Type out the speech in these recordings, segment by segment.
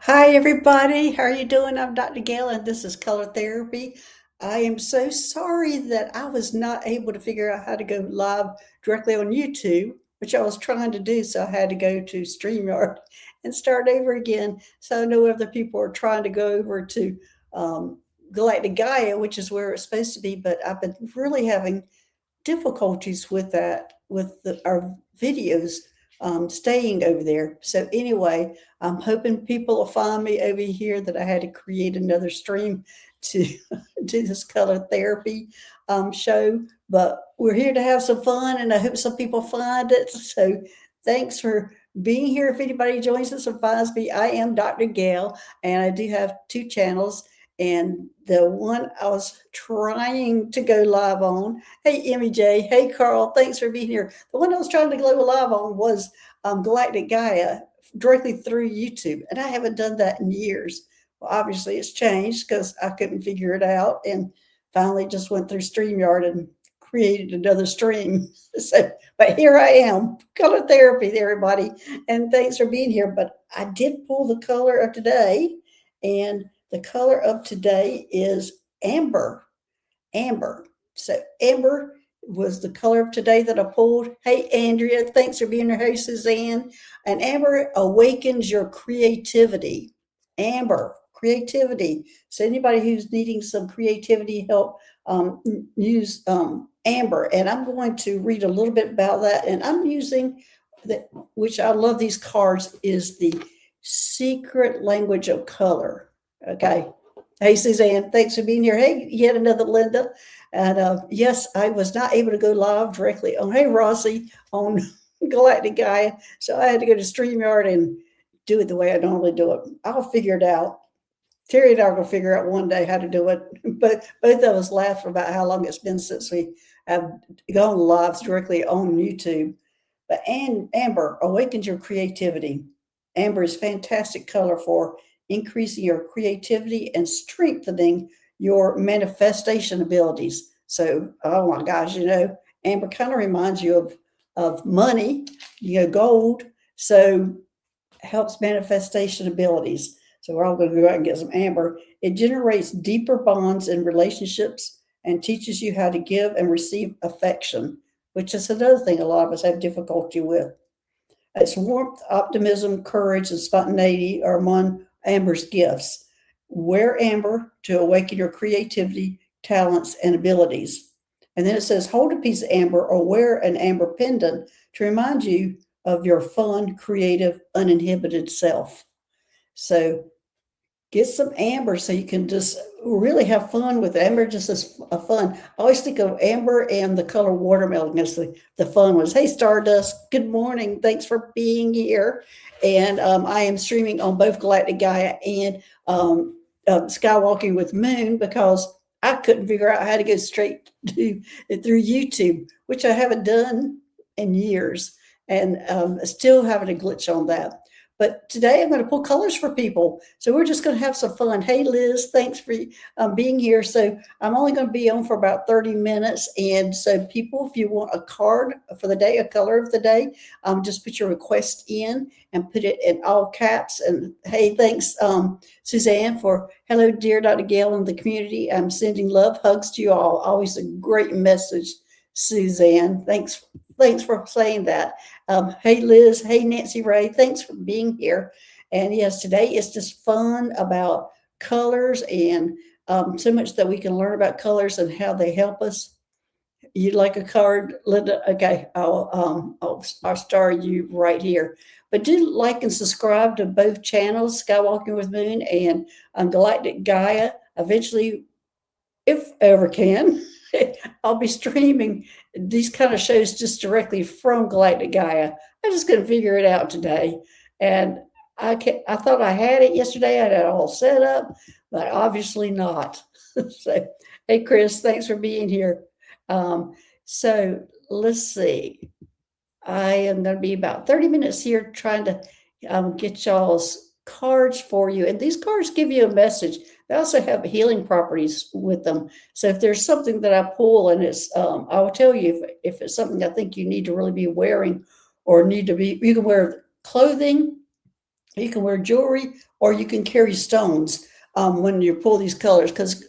Hi, everybody. How are you doing? I'm Dr. Gail, and this is Color Therapy. I am so sorry that I was not able to figure out how to go live directly on YouTube, which I was trying to do. So I had to go to StreamYard and start over again. So I know other people are trying to go over to um, Galactic Gaia, which is where it's supposed to be, but I've been really having difficulties with that, with our videos staying over there. So anyway, I'm hoping people will find me over here that I had to create another stream to do this color therapy show. But we're here to have some fun, and I hope some people find it. So thanks for being here. If anybody joins us and finds me, I am Dr. Gail, and I do have two channels. And the one I was trying to go live on, hey, Emmy J. Hey, Carl. Thanks for being here. The one I was trying to go live on was Galactic Gaia directly through YouTube. And I haven't done that in years. Well, obviously, it's changed because I couldn't figure it out. And finally just went through StreamYard and created another stream. So, but here I am, color therapy, everybody. And thanks for being here. But I did pull the color of today. And the color of today is amber. Amber. So amber was the color of today that I pulled. Hey, Andrea, thanks for being here. Hey, Suzanne. And amber awakens your creativity. Amber, creativity. So anybody who's needing some creativity help, use amber. And I'm going to read a little bit about that. And I'm using that, which I love these cards, is the secret language of color. Okay. Hey, Suzanne, thanks for being here. Hey, yet another Linda. And yes, I was not able to go live directly on, hey, Rossi, on Galactic Gaia. So I had to go to StreamYard and do it the way I normally do it. I'll figure it out. Terry and I will figure out one day how to do it. But both of us laugh about how long it's been since we have gone live directly on YouTube. But amber awakens your creativity. Amber is fantastic color for increasing your creativity and strengthening your manifestation abilities. So, oh my gosh, amber kind of reminds you of money, gold. So helps manifestation abilities. So we're all going to go out and get some amber. It generates deeper bonds in relationships and teaches you how to give and receive affection, which is another thing a lot of us have difficulty with. Its warmth, optimism, courage, and spontaneity are among amber's gifts. Wear amber to awaken your creativity, talents, and abilities. And then it says, hold a piece of amber or wear an amber pendant to remind you of your fun, creative, uninhibited self. So get some amber so you can just really have fun with amber. Just as a fun. I always think of amber and the color watermelon as the fun ones. Hey, Stardust, good morning. Thanks for being here. And I am streaming on both Galactic Gaia and Skywalking with Moon because I couldn't figure out how to go straight to through YouTube, which I haven't done in years, and still having a glitch on that. But today I'm going to pull colors for people. So we're just going to have some fun. Hey, Liz, thanks for being here. So I'm only going to be on for about 30 minutes. And so people, if you want a card for the day, a color of the day, just put your request in and put it in all caps. And hey, thanks, Suzanne, for hello, dear Dr. Gail and the community. I'm sending love, hugs to you all. Always a great message, Suzanne. Thanks for saying that. Hey, Liz. Hey, Nancy Ray. Thanks for being here. And yes, today is just fun about colors and so much that we can learn about colors and how they help us. You'd like a card, Linda? Okay, I'll star you right here. But do like and subscribe to both channels, Skywalking with Moon and Galactic Gaia. Eventually, if ever can, I'll be streaming these kind of shows just directly from Galactic Gaia. I just couldn't figure it out today, and I thought I had it yesterday. I had it all set up, but obviously not. So, hey, Chris, thanks for being here. So let's see. I am going to be about 30 minutes here trying to get y'all's cards for you. And these cards give you a message. They also have healing properties with them. So if there's something that I pull and it's, I will tell you if it's something I think you need to really be wearing or need to be, you can wear clothing, You can wear jewelry or you can carry stones when you pull these colors, because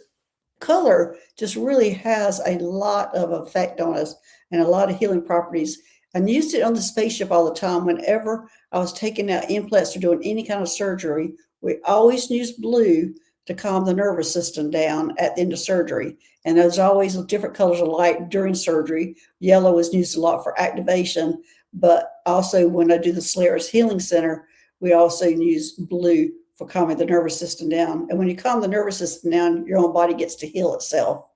color just really has a lot of effect on us and a lot of healing properties. And used it on the spaceship all the time. Whenever I was taking out implants or doing any kind of surgery, we always used blue to calm the nervous system down at the end of surgery. And there's always different colors of light during surgery. Yellow is used a lot for activation, but also when I do the Solaris Healing Center, we also use blue for calming the nervous system down. And when you calm the nervous system down, your own body gets to heal itself.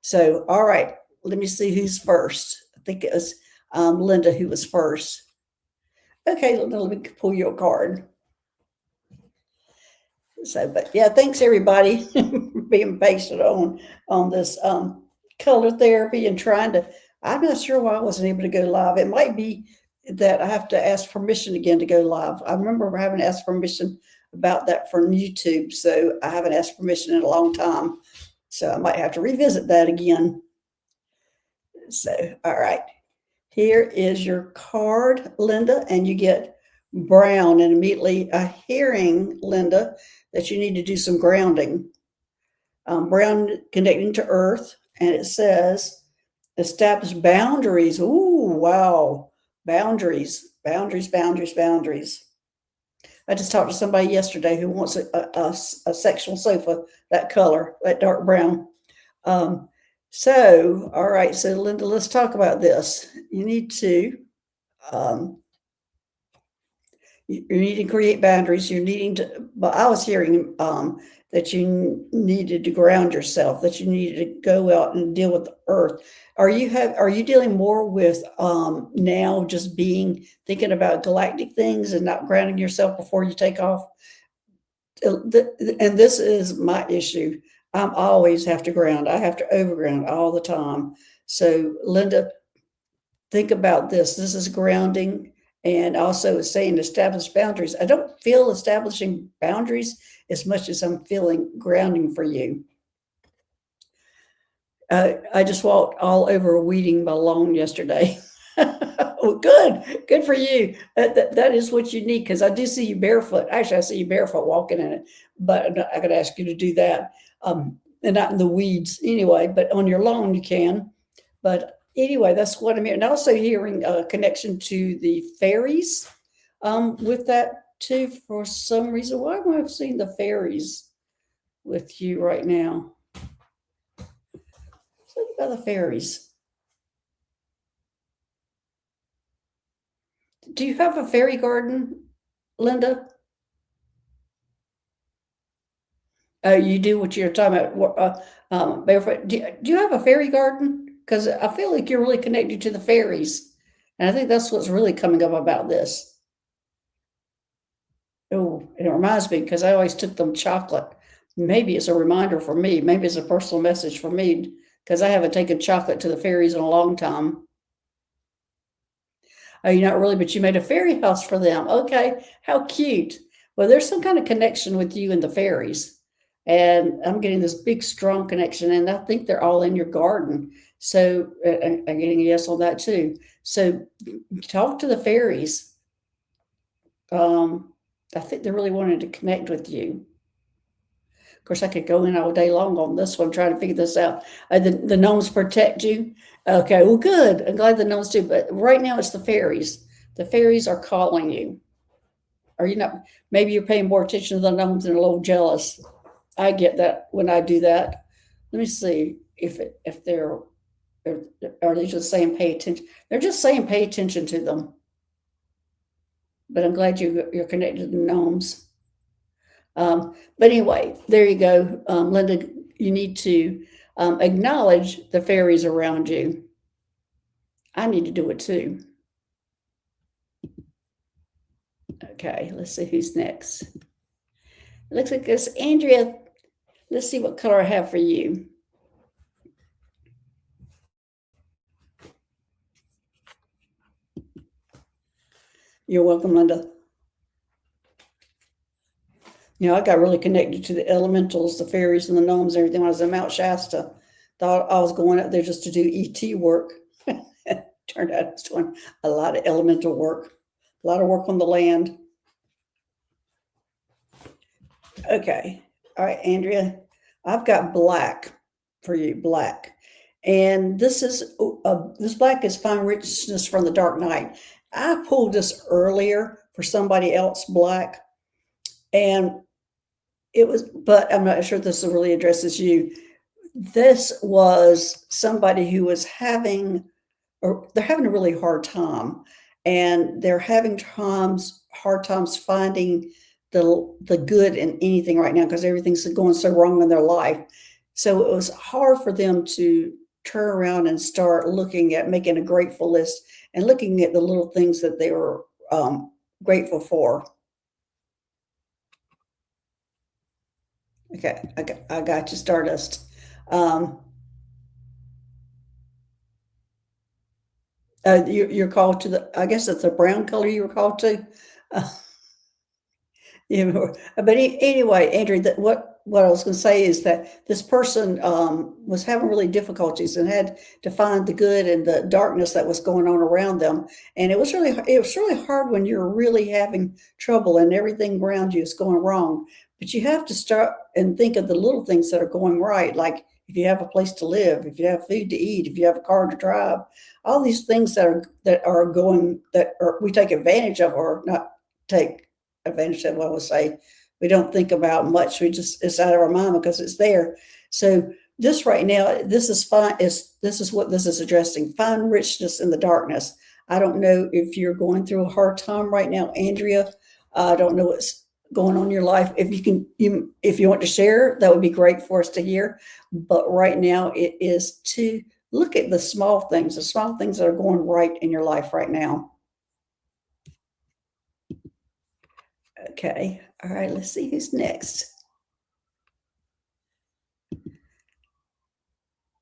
So, all right, let me see who's first. I think it was Linda who was first. Okay, let me pull your card. So, but yeah, thanks everybody for being patient on this color therapy and trying to. I'm not sure why I wasn't able to go live. It might be that I have to ask permission again to go live. I remember having to ask permission about that from YouTube, so I haven't asked permission in a long time. So I might have to revisit that again. So, all right, here is your card, Linda, and you get brown, and immediately a hearing, Linda, that you need to do some grounding. Brown connecting to earth, and it says establish boundaries. Ooh, wow. Boundaries. I just talked to somebody yesterday who wants a sectional sofa, that color, that dark brown. So, all right. So, Linda, let's talk about this. You need to you need to create boundaries. You're needing to. But I was hearing that you needed to ground yourself. That you needed to go out and deal with the earth. Are you dealing more with now just thinking about galactic things and not grounding yourself before you take off? And this is my issue. I always have to ground. I have to overground all the time. So, Linda, think about this. This is grounding, and also it's saying establish boundaries. I don't feel establishing boundaries as much as I'm feeling grounding for you. I just walked all over a weeding my lawn yesterday. Well, good for you. That is what you need, because I do see you barefoot. Actually, I see you barefoot walking in it, but I could ask you to do that, and not in the weeds anyway. But on your lawn, you can. But anyway, that's what I'm hearing. And also hearing a connection to the fairies with that too. For some reason, why am I seeing the fairies with you right now? Something about the fairies. Do you have a fairy garden, Linda? Oh, you do what you're talking about, barefoot. Do you have a fairy garden? Because I feel like you're really connected to the fairies, and I think that's what's really coming up about this. Oh, it reminds me, because I always took them chocolate. Maybe it's a reminder for me. Maybe it's a personal message for me, because I haven't taken chocolate to the fairies in a long time. Oh, you're not really, but you made a fairy house for them. Okay, how cute. Well, there's some kind of connection with you and the fairies. And I'm getting this big, strong connection, and I think they're all in your garden. So I'm getting a yes on that too. So talk to the fairies. I think they're really wanting to connect with you. Of course, I could go in all day long on this one trying to figure this out. The gnomes protect you. Okay, well, good. I'm glad the gnomes do. But right now, it's the fairies. The fairies are calling you. Are you not? Maybe you're paying more attention to the gnomes and a little jealous. I get that when I do that. Let me see if they're, are they just saying pay attention? They're just saying pay attention to them. But I'm glad you're connected to the gnomes. But anyway, there you go, Linda. You need to acknowledge the fairies around you. I need to do it too. Okay, let's see who's next. It looks like it's Andrea. Let's see what color I have for you. You're welcome, Linda. You know, I got really connected to the elementals, the fairies and the gnomes and everything when I was in Mount Shasta. Thought I was going up there just to do ET work. Turned out I was doing a lot of elemental work, a lot of work on the land. Okay. All right, Andrea. I've got black for you, black. And this black is fine richness from the dark night. I pulled this earlier for somebody else black, and it was, but I'm not sure this really addresses you. This was somebody who was having, or they're having a really hard time, and they're having hard times finding the good in anything right now because everything's going so wrong in their life. So it was hard for them to turn around and start looking at making a grateful list and looking at the little things that they were grateful for. Okay, I got you, Stardust. Um, you're called to the, I guess it's a brown color you were called to. Uh, yeah, but anyway, Andrew, what I was going to say is that this person was having really difficulties and had to find the good and the darkness that was going on around them, and it was really hard when you're really having trouble and everything around you is going wrong. But you have to start and think of the little things that are going right, like if you have a place to live, if you have food to eat, if you have a car to drive, all these things that are we take advantage of or not take advantage of. I would say we don't think about much. We just it's out of our mind because it's there. So this right now, this is fine. This is what this is addressing? Find richness in the darkness. I don't know if you're going through a hard time right now, Andrea. I don't know what's going on in your life. If you can, if you want to share, that would be great for us to hear. But right now, it is to look at the small things that are going right in your life right now. Okay. All right. Let's see who's next.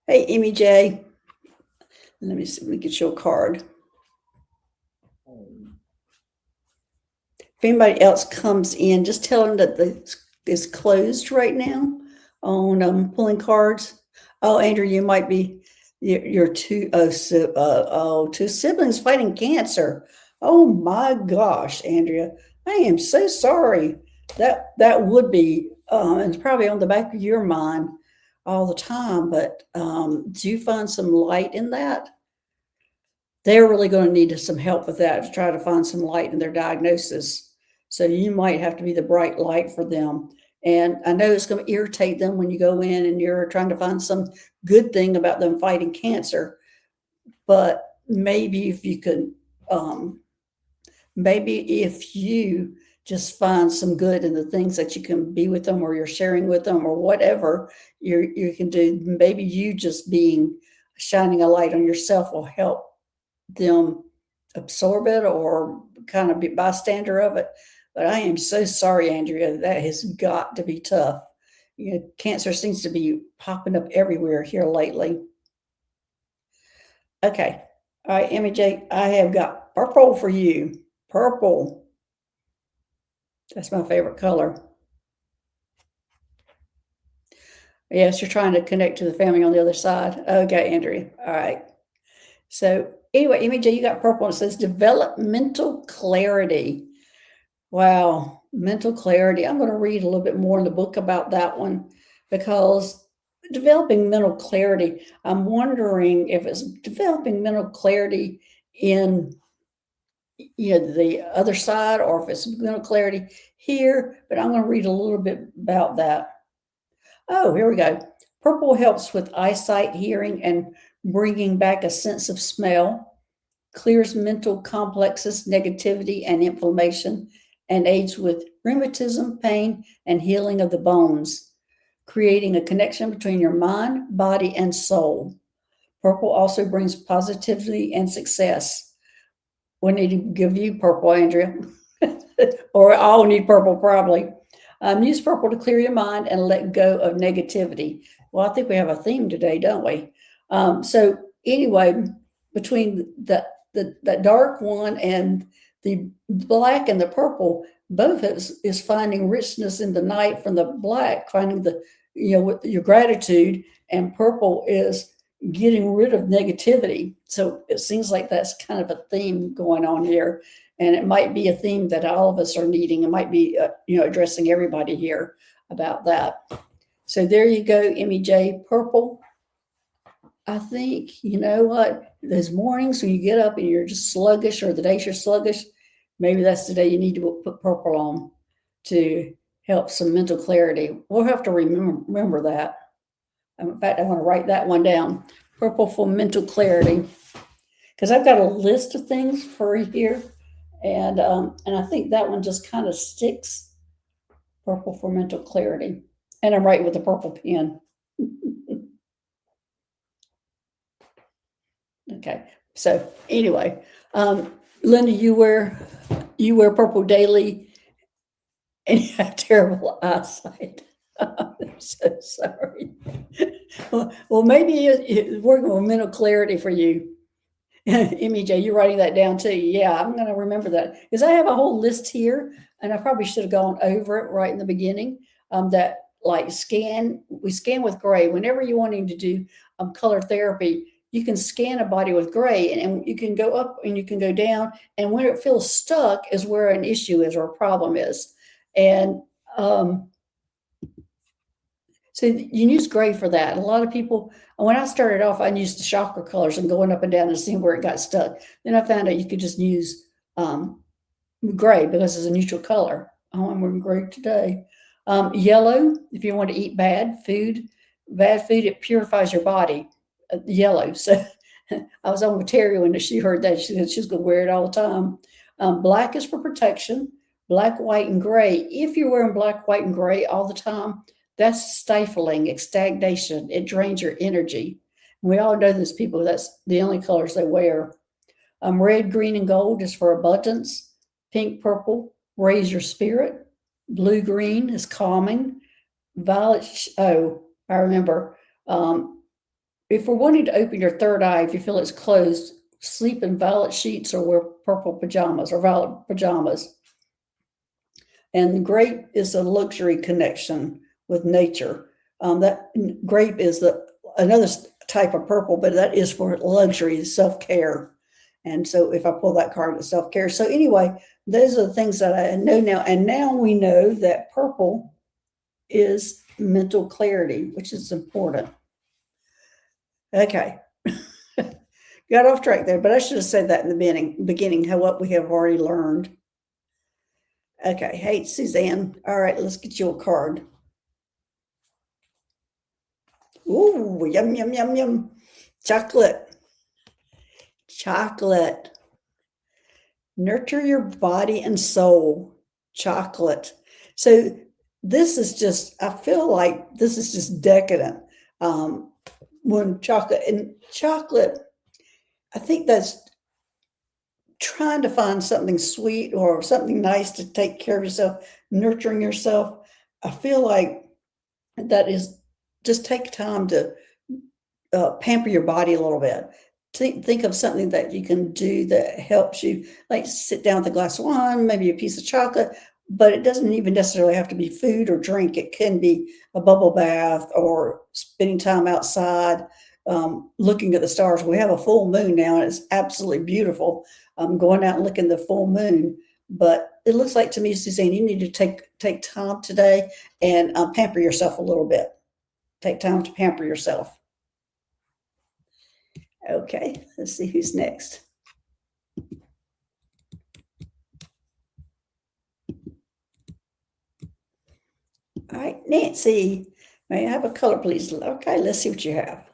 Hey, Amy J. Let me see if we can show a card. If anybody else comes in, just tell them that it's closed right now on pulling cards. Oh, Andrew, you might be your two siblings fighting cancer. Oh my gosh, Andrea, I am so sorry. That would be it's probably on the back of your mind all the time. But do you find some light in that? They're really going to need some help with that to try to find some light in their diagnosis. So you might have to be the bright light for them. And I know it's going to irritate them when you go in and you're trying to find some good thing about them fighting cancer. But maybe if you could, maybe if you just find some good in the things that you can be with them or you're sharing with them or whatever you can do, maybe you just being shining a light on yourself will help them absorb it or kind of be bystander of it. But I am so sorry, Andrea. That has got to be tough. You know, cancer seems to be popping up everywhere here lately. Okay. All right, Emmy J, I have got purple for you. Purple. That's my favorite color. Yes, you're trying to connect to the family on the other side. Okay, Andrea. All right. So anyway, Emmy J, you got purple. It says developmental clarity. Wow, mental clarity. I'm going to read a little bit more in the book about that one because developing mental clarity, I'm wondering if it's developing mental clarity in the other side or if it's mental clarity here, but I'm going to read a little bit about that. Oh, here we go. Purple helps with eyesight, hearing, and bringing back a sense of smell, clears mental complexes, negativity, and inflammation, and aids with rheumatism, pain, and healing of the bones, creating a connection between your mind, body, and soul. Purple also brings positivity and success. We need to give you purple, Andrea, or all need purple probably. Use purple to clear your mind and let go of negativity. Well, I think we have a theme today, don't we? So anyway, between the dark one and the black and the purple, both is finding richness in the night from the black, finding with your gratitude, and purple is getting rid of negativity. So it seems like that's kind of a theme going on here. And it might be a theme that all of us are needing. It might be, addressing everybody here about that. So there you go, Emmy J. Purple. I think, you know what, those mornings when you get up and you're just sluggish, or the days you're sluggish, maybe that's the day you need to put purple on to help some mental clarity. We'll have to remember that. In fact, I want to write that one down. Purple for mental clarity, because I've got a list of things for here, and I think that one just kind of sticks. Purple for mental clarity, and I'm writing with a purple pen. Okay, so anyway, Linda, you wear purple daily, and you have terrible eyesight. I'm so sorry. Well, maybe it's working with mental clarity for you. Emmy J, you're writing that down too. Yeah, I'm going to remember that, because I have a whole list here, and I probably should have gone over it right in the beginning. That like we scan with gray. Whenever you're wanting to do color therapy, you can scan a body with gray, and you can go up and you can go down, and where it feels stuck is where an issue is or a problem is. And so you can use gray for that. A lot of people, when I started off, I used the chakra colors and going up and down and seeing where it got stuck. Then I found out you could just use gray because it's a neutral color. Oh, I'm wearing gray today. Yellow, if you want to eat bad food, it purifies your body. Yellow. So I was on with Terry when she heard that. She said she's going to wear it all the time. Black is for protection. Black, white, and gray. If you're wearing black, white, and gray all the time, that's stifling, it's stagnation. It drains your energy. We all know those people, that's the only colors they wear. Red, green, and gold is for abundance. Pink, purple, raise your spirit. Blue, green is calming. Violet, I remember. If we're wanting to open your third eye, if you feel it's closed, sleep in violet sheets or wear purple pajamas or violet pajamas. And grape is a luxury connection with nature. That grape is another type of purple, but that is for luxury, self-care. And so if I pull that card, it's self-care. So anyway, those are the things that I know now. And now we know that purple is mental clarity, which is important. Okay. Got off track there, but I should have said that in the beginning, what we have already learned. Okay. Hey, Suzanne. All right, let's get you a card. Ooh, yum, yum, yum, yum. Chocolate. Nurture your body and soul. Chocolate. So this is just, I feel like this is just decadent. When chocolate, I think that's trying to find something sweet or something nice to take care of yourself, nurturing yourself. I feel like that is just take time to pamper your body a little bit. Think of something that you can do that helps you, like sit down with a glass of wine, maybe a piece of chocolate, but it doesn't even necessarily have to be food or drink. It can be a bubble bath or spending time outside, looking at the stars. We have a full moon now, and it's absolutely beautiful. Going out and looking at the full moon. But it looks like to me, Suzanne, you need to take time today and pamper yourself a little bit. Take time to pamper yourself. Okay, let's see who's next. All right, Nancy, may I have a color, please? Okay, let's see what you have.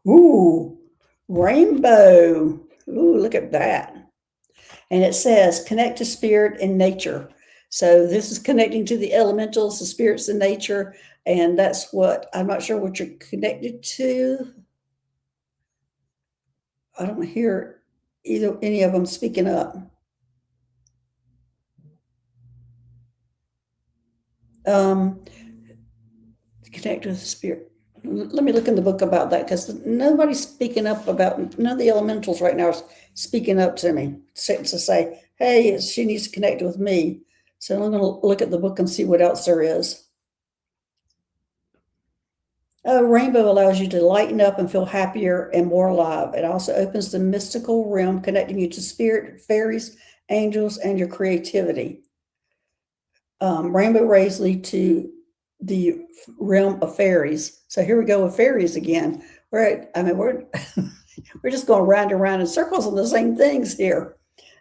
Ooh, rainbow. Ooh, look at that. And it says connect to spirit and nature. So this is connecting to the elementals, the spirits in nature. And that's what, I'm not sure what you're connected to. I don't hear any of them speaking up. Connect with the spirit. Let me look in the book about that, because nobody's speaking up about, none of the elementals right now are speaking up to me to say, hey, she needs to connect with me. So I'm going to look at the book and see what else there is. Rainbow allows you to lighten up and feel happier and more alive. It also opens the mystical realm, connecting you to spirit, fairies, angels, and your creativity. Rainbow rays lead to the realm of fairies. So here we go with fairies again. We're we're just going round and round in circles on the same things here.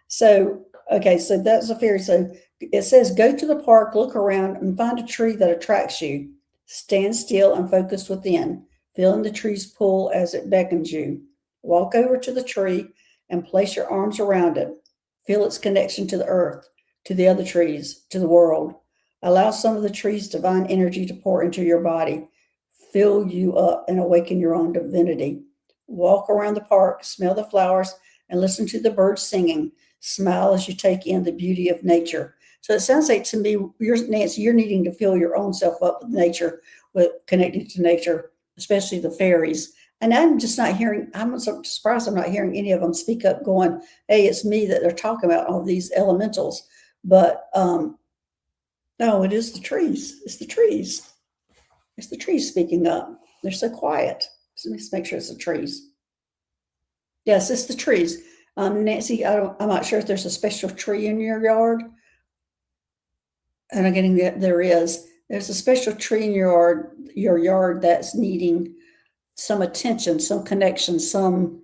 So okay, so that's a fairy. So it says go to the park, look around, and find a tree that attracts you. Stand still and focus within, feeling the tree's pull as it beckons you. Walk over to the tree and place your arms around it. Feel its connection to the earth, to the other trees, to the world. Allow some of the tree's divine energy to pour into your body, fill you up, and awaken your own divinity. Walk around the park, smell the flowers, and listen to the birds singing. Smile as you take in the beauty of nature. So it sounds like to me, Nancy, you're needing to fill your own self up with nature, with connecting to nature, especially the fairies. And I'm just not hearing, I'm so surprised I'm not hearing any of them speak up going, hey, it's me that they're talking about, all these elementals. But no, it is the trees. It's the trees. It's the trees speaking up. They're so quiet. So let's make sure it's the trees. Yes, it's the trees. Nancy, I'm not sure if there's a special tree in your yard. And I'm getting that there is. There's a special tree in your yard that's needing some attention, some connection, some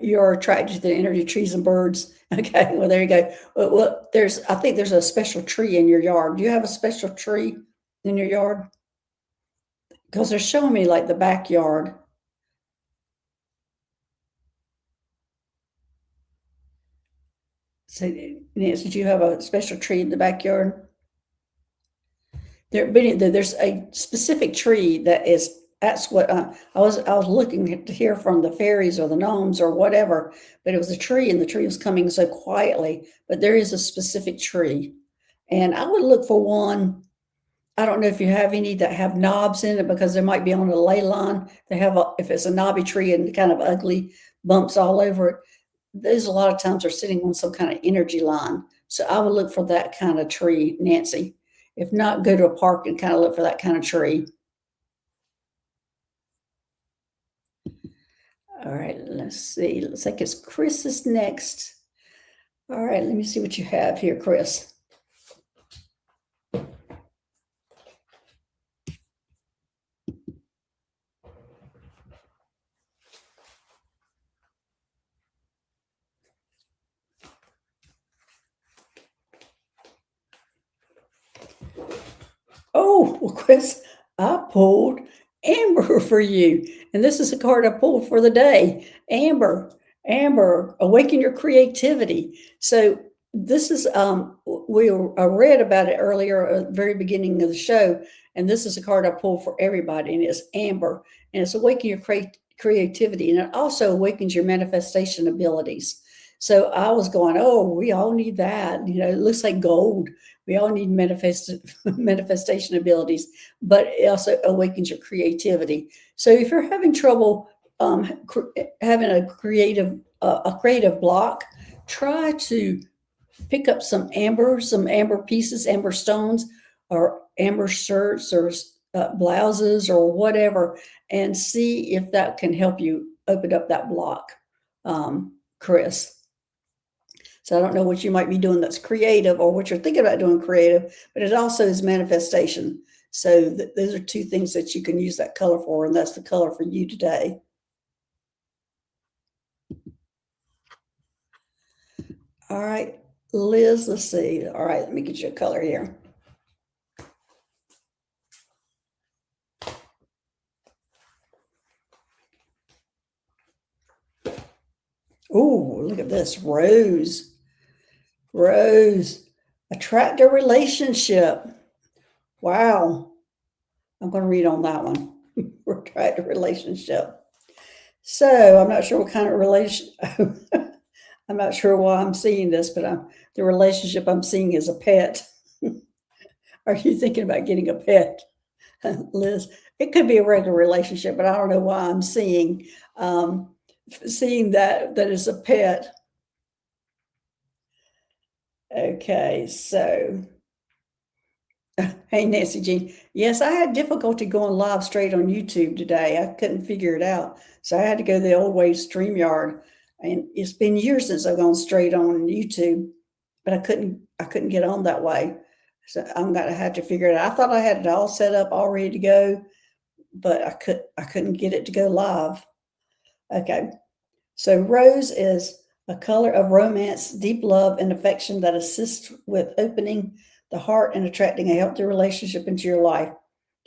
you're attracted to the energy, trees and birds. Okay, well there you go. Well, I think there's a special tree in your yard. Do you have a special tree in your yard? Because they're showing me like the backyard. So, Nancy, do you have a special tree in the backyard? There's a specific tree that's what I was looking to hear from the fairies or the gnomes or whatever, but it was a tree and the tree was coming so quietly. But there is a specific tree, and I would look for one. I don't know if you have any that have knobs in it because there might be on a ley line. They have if it's a knobby tree and kind of ugly bumps all over it. Those a lot of times are sitting on some kind of energy line. So I would look for that kind of tree, Nancy. If not, go to a park and kind of look for that kind of tree. All right, let's see. Looks like it's Chris is next. All right, let me see what you have here, Chris. Oh, well, Chris, I pulled Amber for you. And this is a card I pulled for the day. Amber, Amber, awaken your creativity. So this is I read about it earlier at the very beginning of the show, and this is a card I pulled for everybody, and it's Amber, and it's awaken your creativity, and it also awakens your manifestation abilities. So I was going, oh, we all need that. You know, it looks like gold. We all need manifestation abilities, but it also awakens your creativity. So if you're having trouble having a creative block, try to pick up some amber pieces, amber stones, or amber shirts or blouses or whatever, and see if that can help you open up that block, Chris. So I don't know what you might be doing that's creative or what you're thinking about doing creative, but it also is manifestation. So those are two things that you can use that color for, and that's the color for you today. All right, Liz, let's see. All right, let me get you a color here. Oh, look at this, rose. Rose, attract a relationship. Wow. I'm going to read on that one. Attract a relationship. So I'm not sure what kind of relation. I'm not sure why I'm seeing this, but the relationship I'm seeing is a pet. Are you thinking about getting a pet, Liz? It could be a regular relationship, but I don't know why I'm seeing that is a pet. Okay, so Hey, Nancy Jean. Yes, I had difficulty going live straight on YouTube today. I couldn't figure it out. So I had to go the old way, StreamYard. And it's been years since I've gone straight on YouTube, but I couldn't get on that way. So I'm gonna have to figure it out. I thought I had it all set up, all ready to go, but I couldn't get it to go live. Okay. So rose is a color of romance, deep love, and affection that assists with opening the heart and attracting a healthy relationship into your life.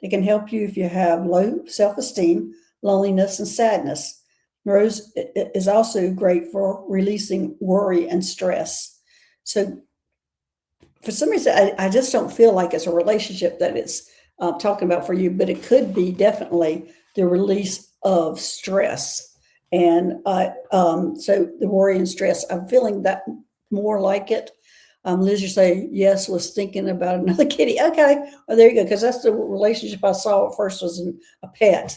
It can help you if you have low self-esteem, loneliness, and sadness. Rose is also great for releasing worry and stress. So for some reason, I just don't feel like it's a relationship that it's talking about for you, but it could be definitely the release of stress. And so the worry and stress, I'm feeling that more like it. Liz, you say, yes, was thinking about another kitty. Okay, well, there you go, because that's the relationship I saw at first was a pet.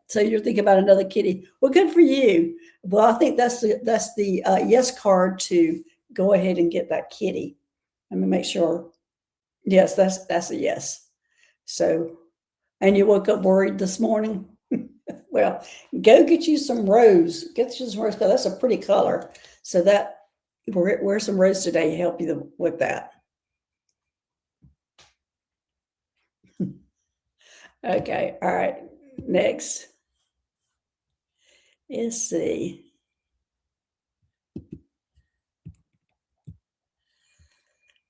So you're thinking about another kitty. Well, good for you. Well, I think that's the yes card to go ahead and get that kitty. Let me make sure. Yes, that's a yes. So, and you woke up worried this morning? Well, go get you some rose. Get you some rose color. That's a pretty color. So that wear some rose today. Help you with that. Okay. All right. Next. Let's see.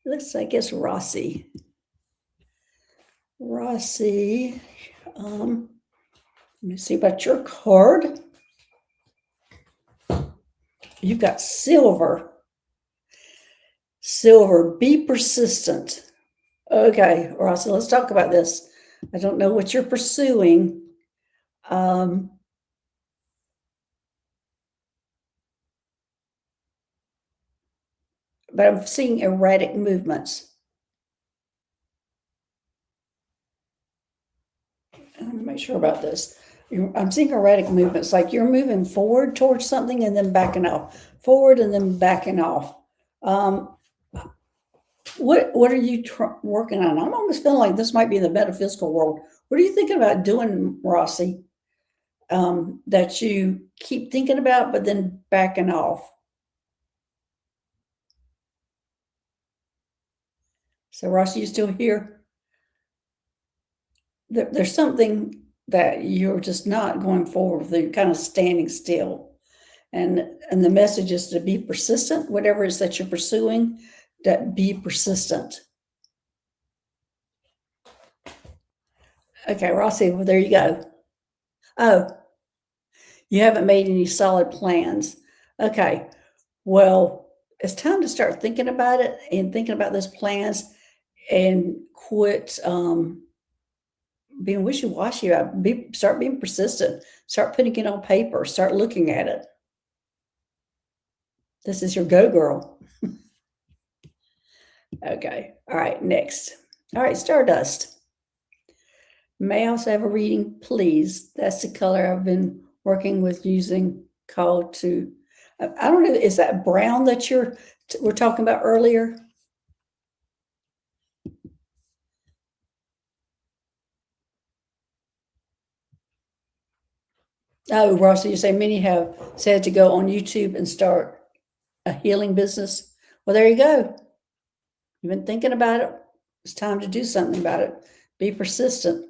Looks like it's Rossi. Rossi. Let me see about your card. You've got silver. Silver, be persistent. Okay, Rossi, let's talk about this. I don't know what you're pursuing. Um, but I'm seeing erratic movements. I want to make sure about this. I'm seeing erratic movements, like you're moving forward towards something and then backing off, forward and then backing off. Um, what are you working on? I'm almost feeling like this might be in the metaphysical world. What are you thinking about doing, Rossi? That you keep thinking about, but then backing off. So, Rossi, you still here? There's something that you're just not going forward with. You're kind of standing still, and the message is to be persistent. Whatever it is that you're pursuing, that be persistent. Okay, Rossi, well, there you go. Oh, you haven't made any solid plans. Okay, well, it's time to start thinking about it and thinking about those plans and quit being wishy-washy about start being persistent, start putting it on paper, start looking at it. This is your go girl. Okay. All right. Next. All right. Stardust. May I also have a reading, please? That's the color I've been working with using called to, I don't know, is that brown that we're talking about earlier? Oh, Ross, you say many have said to go on YouTube and start a healing business. Well, there you go. You've been thinking about it. It's time to do something about it. Be persistent.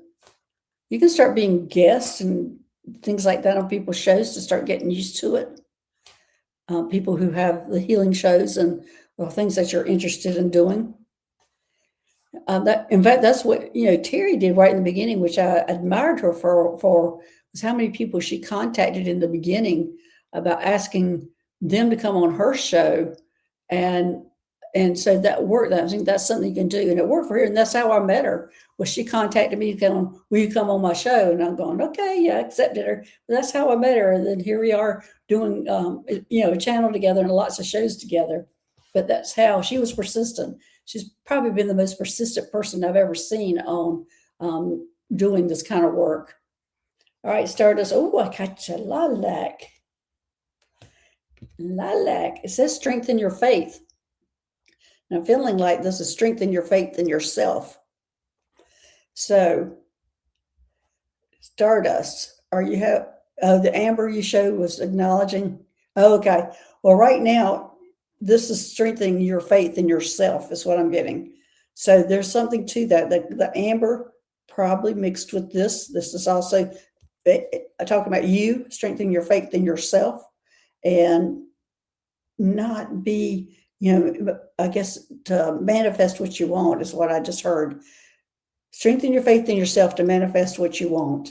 You can start being guests and things like that on people's shows to start getting used to it. People who have the healing shows and things that you're interested in doing. In fact, that's what Terry did right in the beginning, which I admired her for was how many people she contacted in the beginning about asking them to come on her show, and so that worked. I think that's something you can do, and it worked for her. And that's how I met her. Was she contacted me, going, "Will you come on my show?" And I'm going, "Okay, yeah," I accepted her. But that's how I met her. And then here we are doing, a channel together and lots of shows together. But that's how she was persistent. She's probably been the most persistent person I've ever seen on doing this kind of work. All right, Stardust. Oh, I got you, lilac. Lilac. It says strengthen your faith. And I'm feeling like this is strengthen your faith in yourself. So, Stardust, are you have the amber you showed was acknowledging. Oh, okay. Well, right now, this is strengthening your faith in yourself, is what I'm getting. So there's something to that. The amber probably mixed with this. This is also talking about you strengthening your faith in yourself and not be, I guess to manifest what you want is what I just heard. Strengthen your faith in yourself to manifest what you want.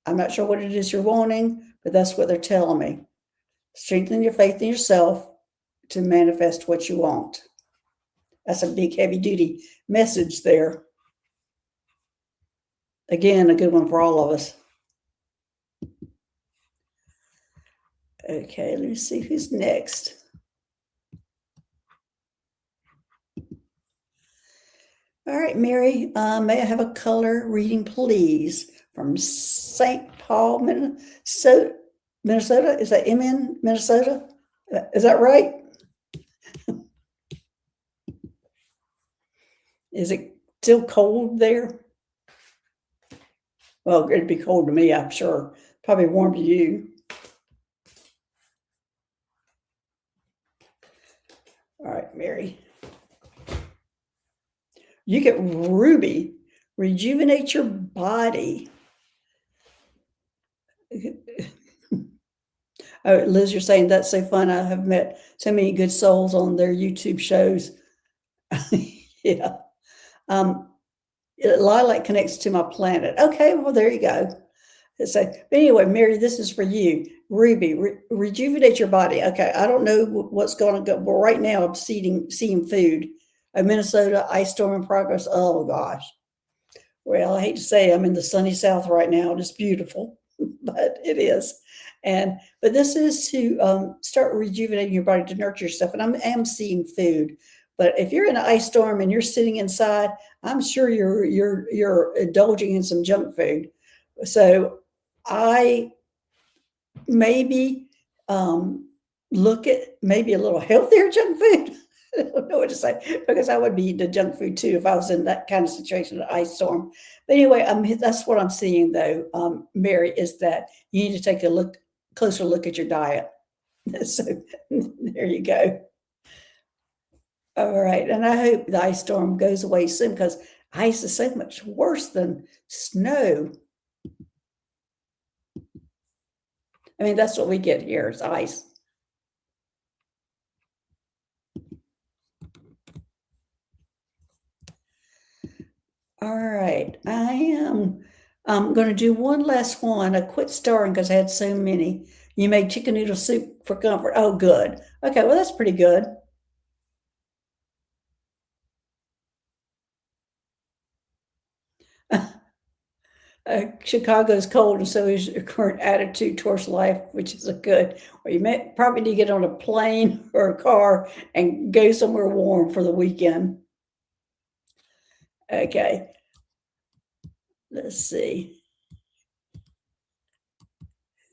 I'm not sure what it is you're wanting, but that's what they're telling me. Strengthen your faith in yourself to manifest what you want. That's a big, heavy duty message there. Again, a good one for all of us. Okay, let me see who's next. All right, Mary, may I have a color reading, please, from St. Paul, Minnesota? Minnesota? Is that MN, Minnesota? Is that right? Is it still cold there? Well, it'd be cold to me, I'm sure. Probably warm to you. All right, Mary. You get ruby, rejuvenate your body. Oh, Liz, you're saying that's so fun. I have met so many good souls on their YouTube shows. Yeah. Lilac connects to my planet. Okay, well, there you go. So, but anyway, Mary, this is for you. Ruby, rejuvenate your body. Okay, I don't know what's going to go, but right now I'm seeing food. Minnesota, ice storm in progress. Oh gosh. Well, I hate to say I'm in the sunny South right now. It's beautiful, but it is. But this is to start rejuvenating your body to nurture yourself. And I am seeing food. But if you're in an ice storm and you're sitting inside, I'm sure you're indulging in some junk food. So I maybe look at maybe a little healthier junk food. I don't know what to say because I would be eating the junk food too if I was in that kind of situation, an ice storm. But anyway, that's what I'm seeing though, Mary, is that you need to take a closer look at your diet. So there you go. All right, and I hope the ice storm goes away soon because ice is so much worse than snow. I mean, that's what we get here is ice. All right, I'm going to do one last one. I quit starring because I had so many. You made chicken noodle soup for comfort. Oh, good. Okay, well, that's pretty good. Chicago's cold, and so is your current attitude towards life, which is a good. Well, you may probably need to get on a plane or a car and go somewhere warm for the weekend. Okay, let's see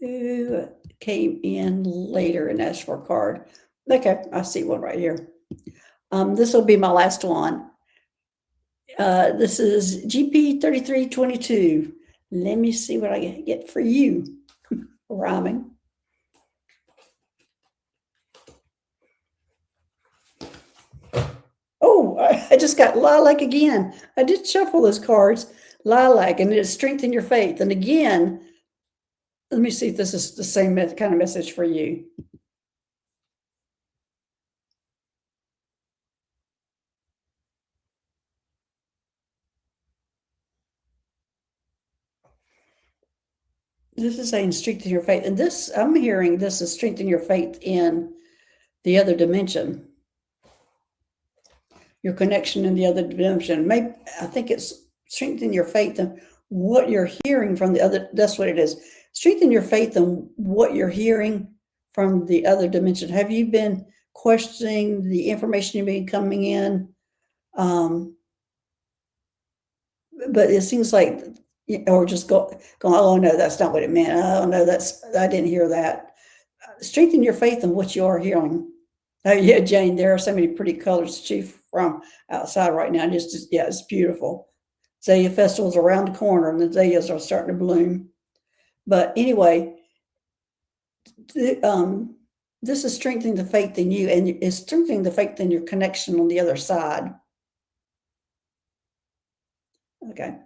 who came in later and asked for a card. Okay, I see one right here. This will be my last one. This is GP 3322. Let me see what I get for you. Rhyming. Oh, I just got lilac again. I did shuffle those cards. Lilac, and it strengthen your faith. And again, let me see if this is the same kind of message for you. This is saying strengthen your faith. And this, I'm hearing this is strengthen your faith in the other dimension. Your connection in the other dimension. Maybe I think it's strengthen your faith in what you're hearing from the other. That's what it is. Strengthen your faith in what you're hearing from the other dimension. Have you been questioning the information you've been coming in? But it seems like, or just going, oh no, that's not what it meant. Oh no, I didn't hear that. Strengthen your faith in what you are hearing. Oh yeah, Jane, there are so many pretty colors to choose from outside right now. It's just, yeah, it's beautiful. Azalea Festival's around the corner and the azaleas are starting to bloom. But anyway, this is strengthening the faith in you, and it's strengthening the faith in your connection on the other side. Okay.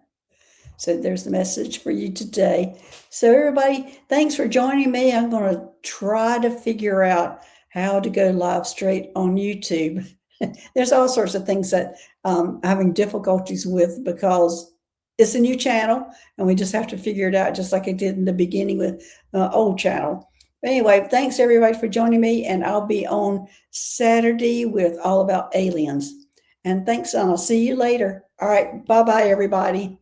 So there's the message for you today. So everybody, thanks for joining me. I'm going to try to figure out how to go live straight on YouTube. There's all sorts of things that I'm having difficulties with because it's a new channel and we just have to figure it out just like I did in the beginning with old channel. Anyway, thanks everybody for joining me, and I'll be on Saturday with All About Aliens. And thanks, and I'll see you later. All right, bye-bye, everybody.